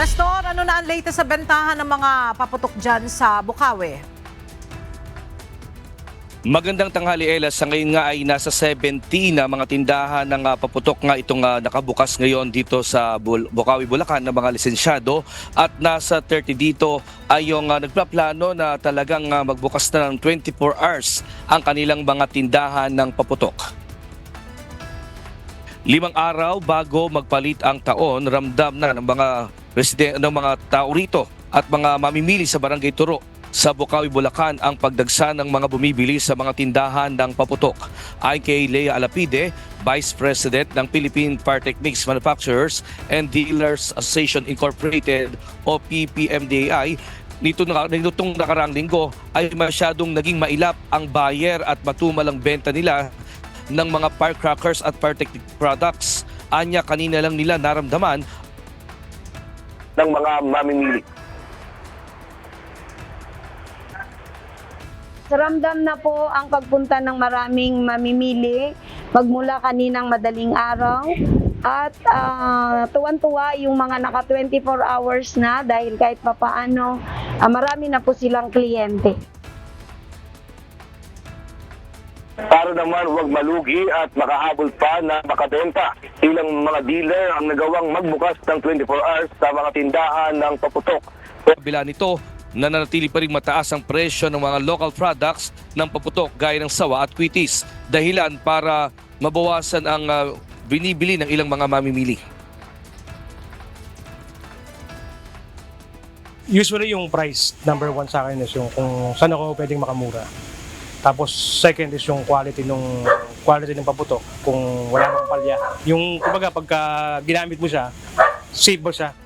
Nestor, ano na ang latest sa bentahan ng mga paputok dyan sa Bukawi? Magandang tanghali, Ella. Sa ngayon nga ay nasa 70 na mga tindahan ng paputok nga itong nakabukas ngayon dito sa Bukawi, Bulacan ng mga lisensyado, at nasa 30 dito ay yung nagpaplano na talagang magbukas na ng 24 hours ang kanilang mga tindahan ng paputok. 5 araw bago magpalit ang taon, ramdam na ng mga ng mga tao rito at mga mamimili sa Barangay Turo sa Bukawi, Bulacan ang pagdagsa ng mga bumibili sa mga tindahan ng paputok. Ayon kay Lea Alapide, Vice President ng Philippine Pyrotechnics Manufacturers and Dealers Association Incorporated o PPMDAI, nitong nakaraang linggo ay masyadong naging mailap ang buyer at matumal ang benta nila ng mga firecrackers at pyrotechnic products. Anya, kanina lang nila naramdaman ng mga mamimili. Ramdam na po ang pagpunta ng maraming mamimili magmula kaninang madaling araw at tuwan-tuwa yung mga naka 24 hours na dahil kahit papaano marami na po silang kliyente. Para naman huwag malugi at makahabol pa na makabenta, ilang mga dealer ang nagawang magbukas ng 24 hours sa mga tindahan ng paputok. Kabila nito, nananatili pa rin mataas ang presyo ng mga local products ng paputok gaya ng sawa at kwitis, dahilan para mabawasan ang binibili ng ilang mga mamimili. Usually yung price, number one sa akin is yung kung saan ako pwedeng makamura. Tapos second is yung quality ng paputok, kung wala mang palya. Yung kumbaga pagka ginamit mo siya, safe ba siya?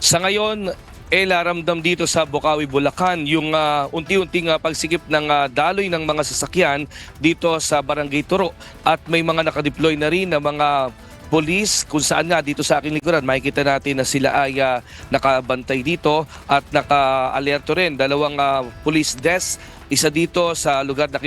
Sa ngayon, ramdam dito sa Bukawi, Bulacan yung unti-unting pagsikip ng daloy ng mga sasakyan dito sa Barangay Turo, at may mga nakadeploy na rin na mga polis kung saan nga dito sa aking likuran makikita natin na sila ay nakabantay dito at naka-alerto rin. Dalawang police desk, isa dito sa lugar na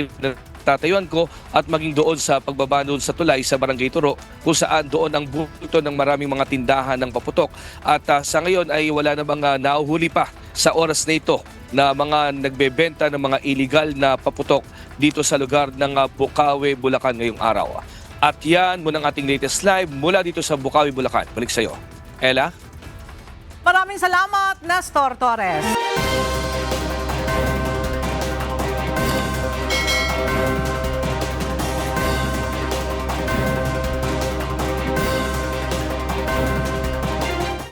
tatayuan ko at maging doon sa pagbaba doon sa tulay sa Barangay Turo, kung saan doon ang bulto ng maraming mga tindahan ng paputok. At sa ngayon ay wala na mga nahuhuli pa sa oras na ito na mga nagbebenta ng mga illegal na paputok dito sa lugar ng Bukawi, Bulacan ngayong araw. At yan muna ang ating latest live mula dito sa Bukawi, Bulacan. Balik sa iyo, Ella. Maraming salamat, Nestor Torres.